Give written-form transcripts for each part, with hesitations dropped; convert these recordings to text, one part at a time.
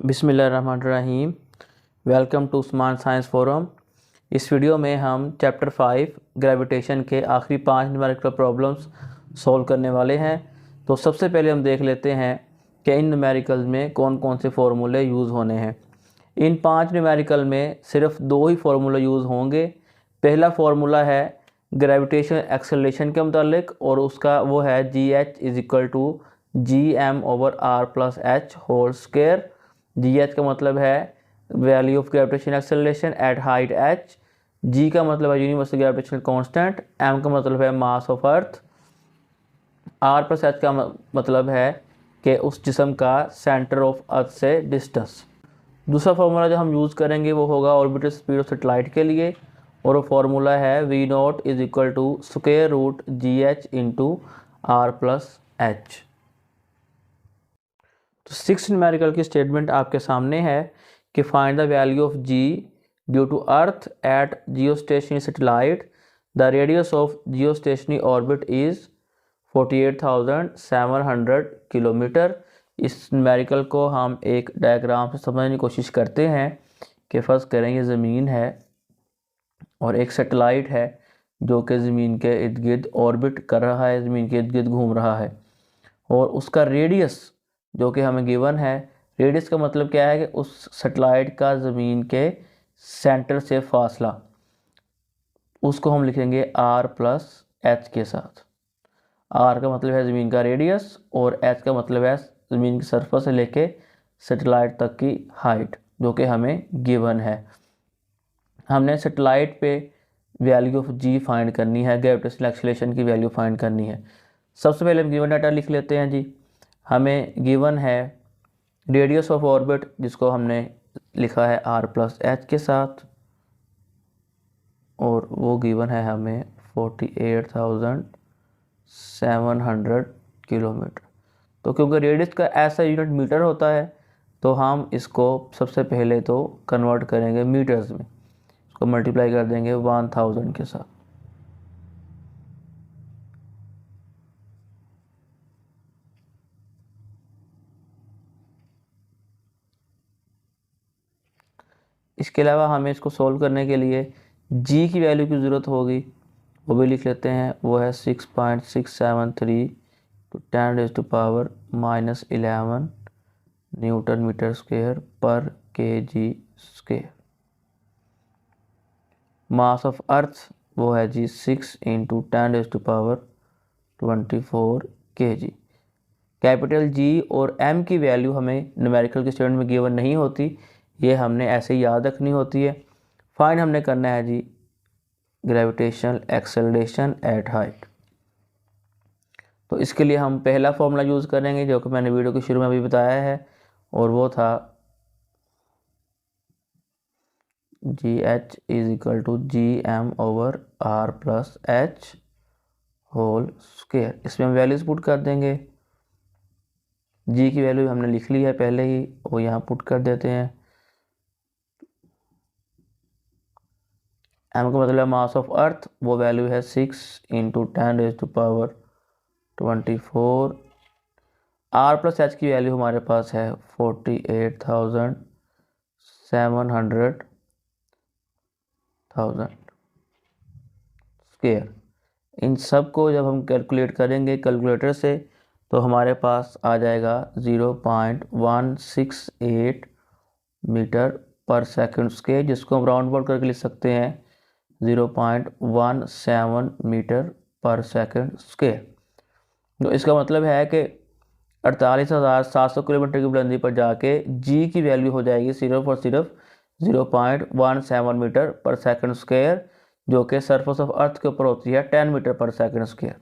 बिस्मिल्लाहिर्रहमानिर्रहीम। Welcome to smart science forum. इस video में हम चैप्टर 5 ग्रेविटेशन के आखिरी 5 न्यूमेरिकल प्रॉब्लम्स सॉल्व करने वाले हैं। तो सबसे पहले हम देख लेते हैं कि इन न्यूमेरिकल्स में कौन कौन से फार्मूले यूज़ होने हैं। इन 5 न्यूमेरिकल में सिर्फ 2 ही फार्मूले यूज़ होंगे। पहला फार्मूला है ग्रेविटेशन एक्सेलरेशन के मुतालिक और उसका वो है GH=GM/r+h²। GH का मतलब है value of gravitation acceleration at height h। G का मतलब है यूनिवर्सल ग्रेविटेशनल कांस्टेंट। M का मतलब है मास ऑफ अर्थ। R+h का मतलब है कि उस जिस्म का सेंटर ऑफ अर्थ से डिस्टेंस। दूसरा फार्मूला जो हम यूज़ करेंगे वो होगा ऑर्बिटल स्पीड ऑफ सैटेलाइट के लिए और वो फार्मूला है V0=√GH/r+h। तो 6 न्यूमेरिकल की स्टेटमेंट आपके सामने है कि find the value of G due to earth at geostationary satellite. The radius of geostationary orbit is 48,700 kilometre. इस न्यूमेरिकल को हम एक डायग्राम से समझने की कोशिश करते हैं कि फ़र्ज़ करें ये ज़मीन है और एक सैटेलाइट है जो कि ज़मीन के इर्द गिर्द ऑर्बिट कर रहा है, ज़मीन के इर्द गिर्द घूम रहा है और उसका रेडियस जो कि हमें गिवन है। रेडियस का मतलब क्या है कि उस सैटेलाइट का ज़मीन के सेंटर से फासला, उसको हम लिखेंगे r+h के साथ। r का मतलब है ज़मीन का रेडियस और h का मतलब है ज़मीन की सरफेस से लेके सैटेलाइट तक की हाइट जो कि हमें गिवन है। हमने सैटेलाइट पे वैल्यू ऑफ G फाइंड करनी है, ग्रेविटेशनल एक्सेलरेशन की वैल्यू फाइंड करनी है। सबसे पहले हम गिवन डाटा लिख लेते हैं जी। हमें गिवन है रेडियस ऑफ ऑर्बिट जिसको हमने लिखा है r+h के साथ और वो गिवन है हमें 48,700 किलोमीटर। तो क्योंकि रेडियस का ऐसा यूनिट मीटर होता है तो हम इसको सबसे पहले तो कन्वर्ट करेंगे मीटर्स में, इसको मल्टीप्लाई कर देंगे 1000 के साथ। इसके अलावा हमें इसको सॉल्व करने के लिए G की वैल्यू की ज़रूरत होगी, वो भी लिख लेते हैं। वो है 6.673 × 10⁻⁻11 न्यूटन मीटर स्क्वायर पर kg square. Mass of earth वो है जी 6 × 10⁻24 kg। कैपिटल G और M की वैल्यू हमें न्यूमेरिकल के स्टेटमेंट में गिवन नहीं होती, ये हमने ऐसे ही याद रखनी होती है। फाइंड हमने करना है जी ग्रेविटेशनल एक्सेलरेशन एट हाइट। तो इसके लिए हम पहला फॉर्मूला यूज़ करेंगे जो कि मैंने वीडियो के शुरू में अभी बताया है और वो था GH=GM/r+h²। इसमें हम वैल्यूज पुट कर देंगे। G की वैल्यू हमने लिख ली है पहले ही, वो यहाँ पुट कर देते हैं। M का मतलब है मास ऑफ अर्थ, वो वैल्यू है 6 × 10⁻24। r+h की वैल्यू हमारे पास है 48,700 स्क्वायर। इन सब को जब हम कैलकुलेट करेंगे कैलकुलेटर से तो हमारे पास आ जाएगा 0.168 मीटर पर सेकंड स्क्वायर, जिसको हम राउंड अबाउट करके लिख सकते हैं 0.17 मीटर पर सेकंड स्क्वायर। तो इसका मतलब है कि 48,700 किलोमीटर की बुलंदी पर जाके G की वैल्यू हो जाएगी सिर्फ और सिर्फ 0.17 मीटर पर सेकंड स्क्वायर, जो कि सरफेस ऑफ अर्थ के ऊपर होती है 10 metre per second square.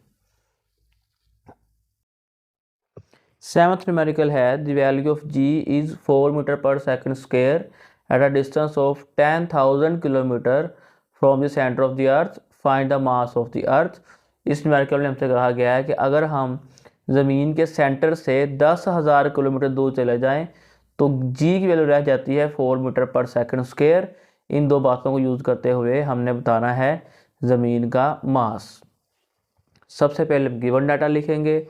7th numerical है the value of G is 4 metre per second square at a distance of 10,000 kilometre from the centre of the earth. Find the mass of the earth. इस numerical में हमसे कहा गया है कि अगर हम ज़मीन के सेंटर से 10,000 किलोमीटर दूर चले जाएं तो G की वैल्यू रह जाती है 4 मीटर पर सेकंड स्क्वायर। इन दो बातों को यूज़ करते हुए हमने बताना है ज़मीन का मास। सबसे पहले गिवन डाटा लिखेंगे।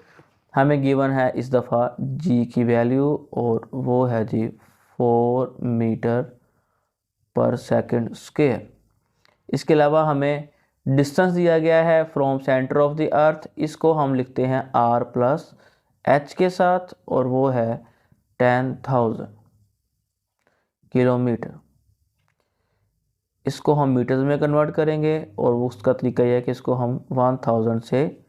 हमें गिवन है इस दफ़ा G की वैल्यू और वो है जी 4 मीटर पर सेकंड स्क्वायर। इसके अलावा हमें डिस्टेंस दिया गया है फ्रॉम सेंटर ऑफ द अर्थ, इसको हम लिखते हैं r प्लस h के साथ, और वो है 10,000 किलोमीटर। इसको हम मीटर्स में कन्वर्ट करेंगे और उसका तरीका यह है कि इसको हम 1000 से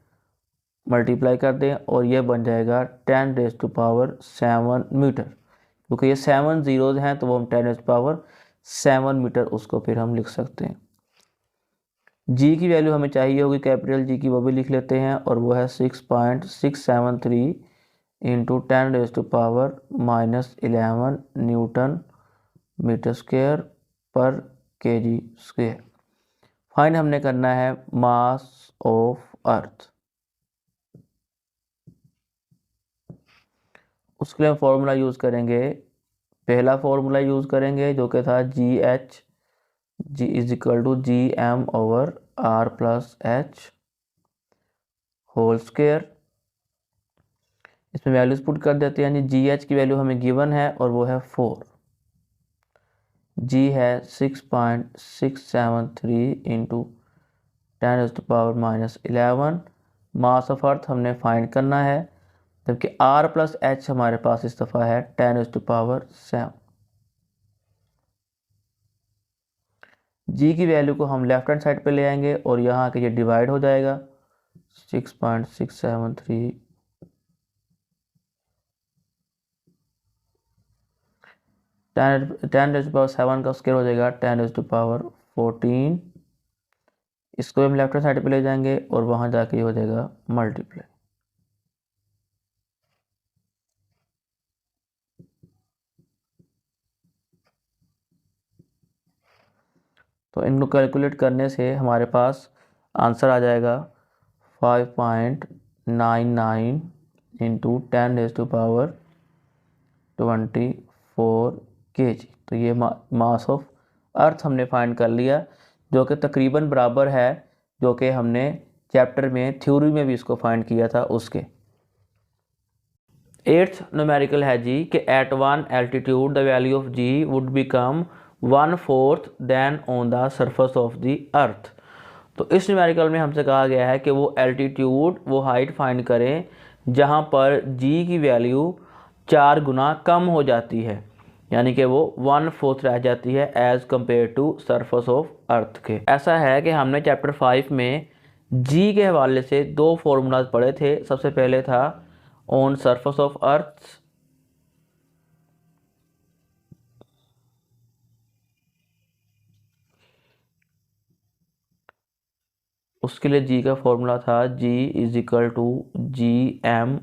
मल्टीप्लाई कर दें और यह बन जाएगा 10⁻⁷ मीटर। क्योंकि ये 7 जीरोज हैं तो वो हम 10⁻7 मीटर उसको फिर हम लिख सकते हैं। जी की वैल्यू हमें चाहिए होगी कैपिटल जी की, वो भी लिख लेते हैं, और वो है 6.673 इंटू 10⁻⁻11 न्यूटन मीटर स्क्वायर पर केजी स्क्वायर। फाइंड हमने करना है मास ऑफ अर्थ। उसके लिए हम फॉर्मूला यूज़ करेंगे, पहला फॉर्मूला यूज़ करेंगे जो कि था जी is equal to GM over R plus H whole square. इसमें वैल्यूज पुट कर देते हैं। GH की वैल्यू हमें गिवन है और वो है 4, G है 6.673 इंटू 10⁻⁻11। मास ऑफ अर्थ हमने फाइंड करना है, जबकि R प्लस H हमारे पास इस दफ़ा है 10⁻7। जी की वैल्यू को हम लेफ्ट हैंड साइड पे ले आएंगे और यहाँ आके ये डिवाइड हो जाएगा 6.673 10⁻7 का स्क्वायर हो जाएगा 10⁻14। इसको हम लेफ्ट हैंड साइड पे ले जाएंगे और वहाँ जाके हो जाएगा मल्टीप्लाई। तो इनको कैलकुलेट करने से हमारे पास आंसर आ जाएगा 5.99 इंटू 10⁻24 kg। तो ये मास ऑफ अर्थ हमने फाइंड कर लिया, जो कि तकरीबन बराबर है जो कि हमने चैप्टर में थ्योरी में भी इसको फाइंड किया था उसके। 8th न्यूमेरिकल है जी कि at 1 altitude the value of g would become 1/4 than on the surface of the earth. तो इस न्यूमेरिकल में हमसे कहा गया है कि वो एल्टीट्यूड, वो हाइट फाइंड करें जहाँ पर जी की वैल्यू 4 गुना कम हो जाती है, यानी कि वो 1/4 रह जाती है as compare to surface of earth के। ऐसा है कि हमने चैप्टर 5 में जी के हवाले से 2 फॉर्मूलाज पढ़े थे। सबसे पहले था ऑन सरफेस ऑफ अर्थ, उसके लिए जी का फॉर्मूला था जी is equal to GM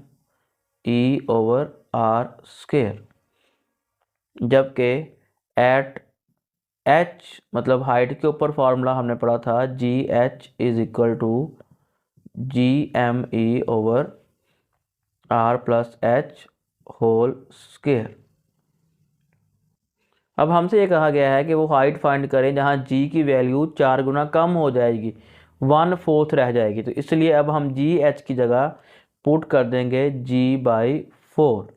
over R square, जबकि एट H मतलब हाइट के ऊपर फार्मूला हमने पढ़ा था GH is equal to GME over R plus H whole square. अब हमसे ये कहा गया है कि वो हाइट फाइंड करें जहाँ G की वैल्यू 4 गुना कम हो जाएगी, 1/4 रह जाएगी। तो इसलिए अब हम GH की जगह पुट कर देंगे G/4।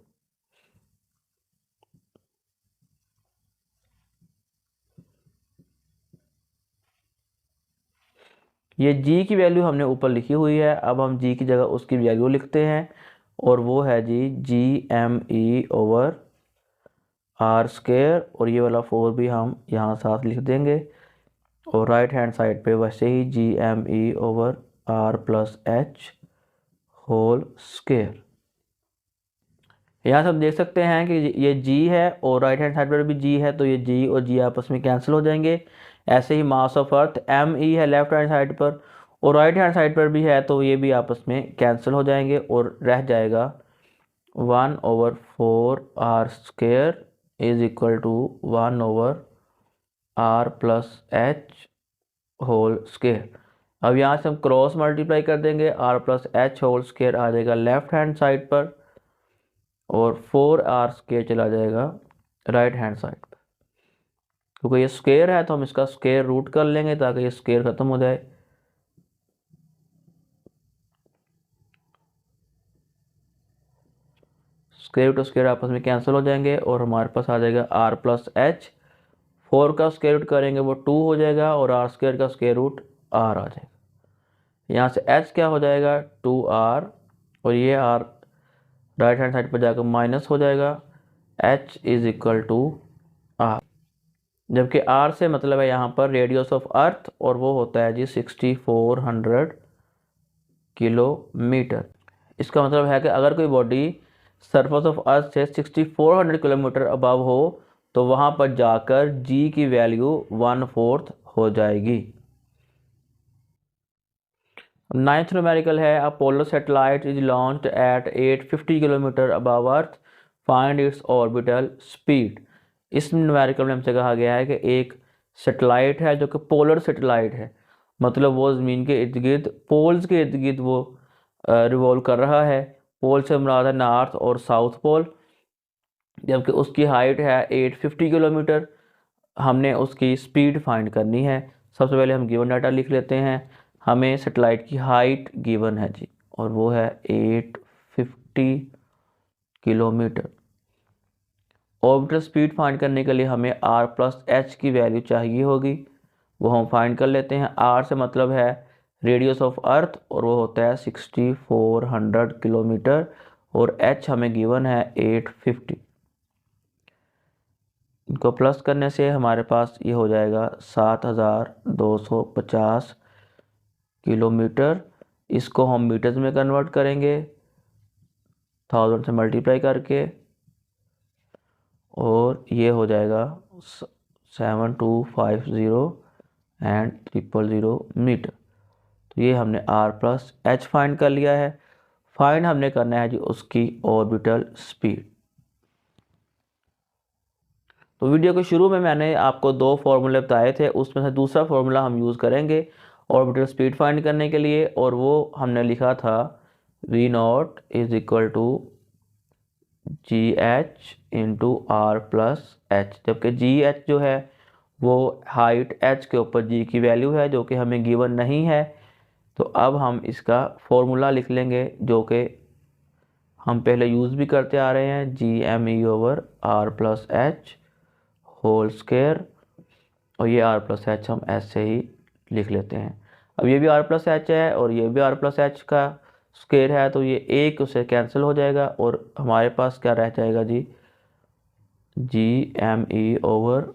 ये जी की वैल्यू हमने ऊपर लिखी हुई है, अब हम जी की जगह उसकी वैल्यू लिखते हैं और वो है जी GME ओवर R स्क्वायर, और ये वाला 4 भी हम यहाँ साथ लिख देंगे और राइट हैंड साइड पे वैसे ही GME over R plus H whole square. यहाँ से हम देख सकते हैं कि ये G है और राइट हैंड साइड पर भी G है, तो ये G और G आपस में कैंसिल हो जाएंगे। ऐसे ही मास ऑफ अर्थ ME है लेफ्ट हैंड साइड पर और राइट हैंड साइड पर भी है, तो ये भी आपस में कैंसिल हो जाएंगे और रह जाएगा 1/4 R square is equal to 1/R plus H whole square. अब यहाँ से हम क्रॉस मल्टीप्लाई कर देंगे, R plus H whole square आ जाएगा लेफ्ट हैंड साइड पर और 4R स्क्वायर चला जाएगा राइट हैंड साइड पर। क्योंकि ये स्क्वायर है तो हम इसका स्क्वायर रूट कर लेंगे ताकि ये स्क्वायर खत्म हो जाए। स्क्वायर रूट स्क्वायर आपस में कैंसिल हो जाएंगे और हमारे पास आ जाएगा r प्लस एच। 4 का स्क्वायर रूट करेंगे वो 2 हो जाएगा और r स्क्वायर का स्क्वायर रूट r आ जाएगा। यहाँ से h क्या हो जाएगा 2r और ये r राइट हैंड साइड पर जाकर माइनस हो जाएगा, h is equal to r। जबकि r से मतलब है यहाँ पर रेडियस ऑफ अर्थ और वो होता है जी 6400 किलोमीटर। इसका मतलब है कि अगर कोई बॉडी सरफेस ऑफ अर्थ से 6400 किलोमीटर अबव हो तो वहाँ पर जाकर g की वैल्यू 1/4 हो जाएगी। 9th न्यूमेरिकल है a polar satellite is launched at 850 kilometre above earth, find its orbital speed. इस न्यूमेरिकल में हमसे कहा गया है कि एक सैटेलाइट है जो कि पोलर सैटेलाइट है, मतलब वो ज़मीन के इर्द गिर्द पोल्स के इर्द गिर्द वो रिवॉल्व कर रहा है। पोल से मुराद है नॉर्थ और साउथ पोल, जबकि उसकी हाइट है 850 किलोमीटर। हमने उसकी स्पीड फाइंड करनी है। सबसे पहले हम गिवन डाटा लिख लेते हैं। हमें सैटेलाइट की हाइट गिवन है जी और वो है 850 किलोमीटर। ऑर्बिटल स्पीड फाइंड करने के लिए हमें r प्लस एच की वैल्यू चाहिए होगी, वो हम फाइंड कर लेते हैं। r से मतलब है रेडियस ऑफ अर्थ और वो होता है 6400 किलोमीटर और h हमें गिवन है 850। इनको प्लस करने से हमारे पास ये हो जाएगा 7250 किलोमीटर। इसको हम मीटर्स में कन्वर्ट करेंगे 1000 से मल्टीप्लाई करके और ये हो जाएगा 7250 एंड 000 मीटर। तो ये हमने r प्लस एच फाइंड कर लिया है। फाइंड हमने करना है जी उसकी ऑर्बिटल स्पीड। तो वीडियो के शुरू में मैंने आपको 2 फॉर्मूले बताए थे, उसमें से दूसरा फॉर्मूला हम यूज़ करेंगे ऑर्बिटल स्पीड फाइंड करने के लिए और वो हमने लिखा था v0 is equal to g h into r plus h. जबकि जी एच जो है वो हाइट एच के ऊपर जी की वैल्यू है जो कि हमें गिवन नहीं है। तो अब हम इसका फॉर्मूला लिख लेंगे जो कि हम पहले यूज़ भी करते आ रहे हैं, g m e over r plus h whole square और ये आर प्लस एच हम ऐसे ही लिख लेते हैं। अब ये भी आर प्लस एच है और ये भी आर प्लस एच का स्क्वायर है तो ये एक उससे कैंसिल हो जाएगा और हमारे पास क्या रह जाएगा g m e over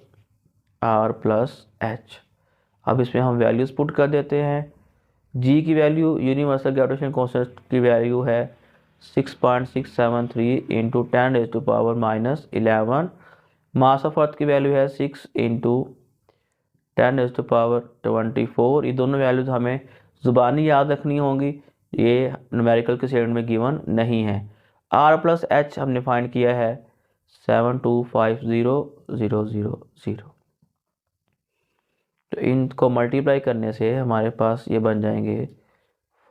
r plus h. अब इसमें हम वैल्यूज़ पुट कर देते हैं। जी की वैल्यू यूनिवर्सल ग्रेविटेशन कांस्टेंट की वैल्यू है 6.673 इंटू 10⁻⁻11। मास ऑफ अर्थ की वैल्यू है 6 इंटू 10⁻24। ये दोनों वैल्यूज़ हमें ज़ुबानी याद रखनी होंगी, ये न्यूमेरिकल के स्टेटमेंट में गिवन नहीं है। r प्लस एच हमने फाइंड किया है 7250000। तो इनको मल्टीप्लाई करने से हमारे पास ये बन जाएंगे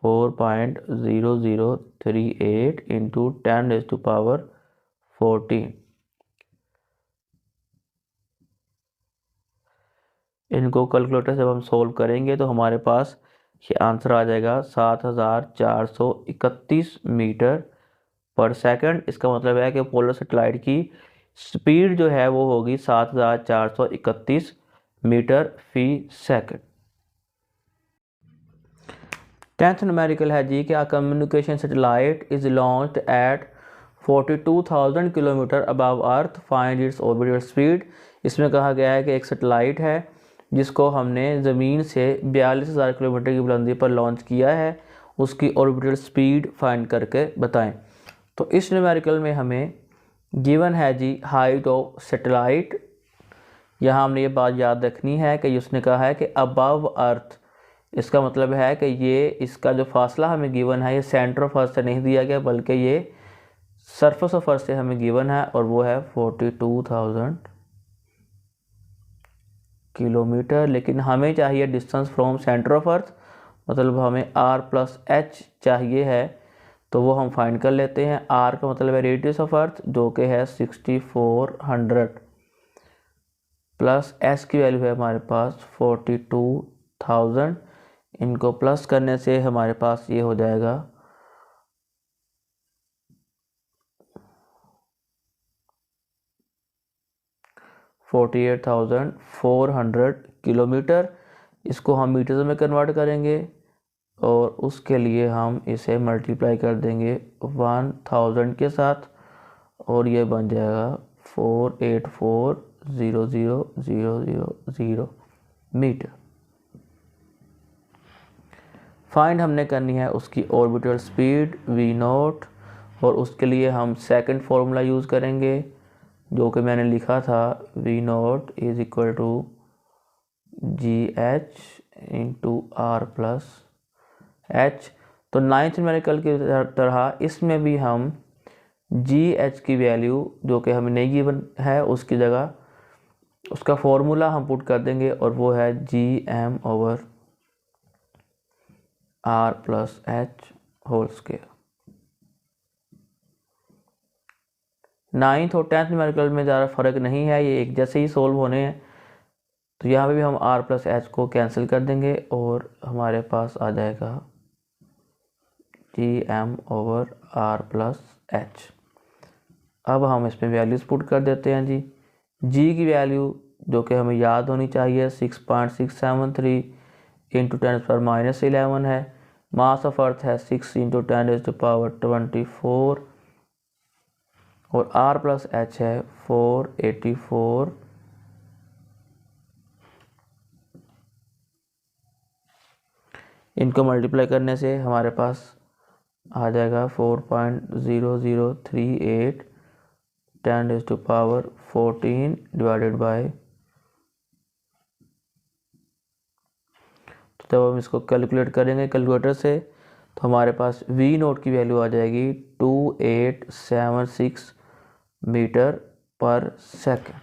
4.0038 इंटू 10⁻14। इनको कैलकुलेटर से जब हम सोल्व करेंगे तो हमारे पास ये आंसर आ जाएगा 7431 मीटर पर सेकंड। इसका मतलब है कि पोलर सैटेलाइट की स्पीड जो है वो होगी 7431 मीटर फी सेकंड। 10th न्यूमेरिकल है जी कि communication satellite is launched at 42,000 kilometre above earth, find its orbital speed. इसमें कहा गया है कि एक सैटेलाइट है जिसको हमने ज़मीन से 42,000 किलोमीटर की बुलंदी पर लॉन्च किया है, उसकी ऑर्बिटल स्पीड फाइंड करके बताएं। तो इस न्यूमेरिकल में हमें गिवन है जी हाइट ऑफ सैटेलाइट। यहाँ हमने ये बात याद रखनी है कि उसने कहा है कि अबव अर्थ, इसका मतलब है कि ये इसका जो फासला हमें गिवन है ये सेंटर ऑफ अर्थ से नहीं दिया गया बल्कि ये सरफेस ऑफ अर्थ से हमें गिवन है और वो है 42,000 किलोमीटर। लेकिन हमें चाहिए distance from centre of earth, मतलब हमें r प्लस एच चाहिए है, तो वो हम फाइंड कर लेते हैं। r का मतलब है रेडियस ऑफ अर्थ जो कि है 6400 प्लस s की वैल्यू है हमारे पास 42,000। इनको प्लस करने से हमारे पास ये हो जाएगा 48,400 किलोमीटर। इसको हम मीटर्स में कन्वर्ट करेंगे और उसके लिए हम इसे मल्टीप्लाई कर देंगे 1000 के साथ और ये बन जाएगा 484,000,000 मीटर। फाइंड हमने करनी है उसकी ऑर्बिटल स्पीड v0 और उसके लिए हम सेकंड फॉर्मूला यूज़ करेंगे जो कि मैंने लिखा था v0 is equal to GH into R plus H। तो नाइन्थ न्यूमेरिकल की तरह इसमें भी हम GH की वैल्यू जो कि हमें नहीं गिवन है उसकी जगह उसका फॉर्मूला हम पुट कर देंगे और वो है GM/R plus H whole square. Ninth और 10th न्यूमेरिकल में ज़्यादा फ़र्क नहीं है, ये एक जैसे ही सोल्व होने हैं। तो यहाँ पे भी हम R प्लस H को कैंसिल कर देंगे और हमारे पास आ जाएगा GM/R प्लस H। अब हम इसमें वैल्यूज़ पुट कर देते हैं जी। G की वैल्यू जो कि हमें याद होनी चाहिए 6.673 इंटू 10⁻11 है। मास ऑफ अर्थ है 6 इंटू 10⁻24 और R प्लस H है 484। इनको मल्टीप्लाई करने से हमारे पास आ जाएगा 4.0038 10⁻14 डिवाइडेड बाय। तो जब हम इसको कैलकुलेट करेंगे कैलकुलेटर से तो हमारे पास v0 की वैल्यू आ जाएगी 2876 मीटर पर सेकंड।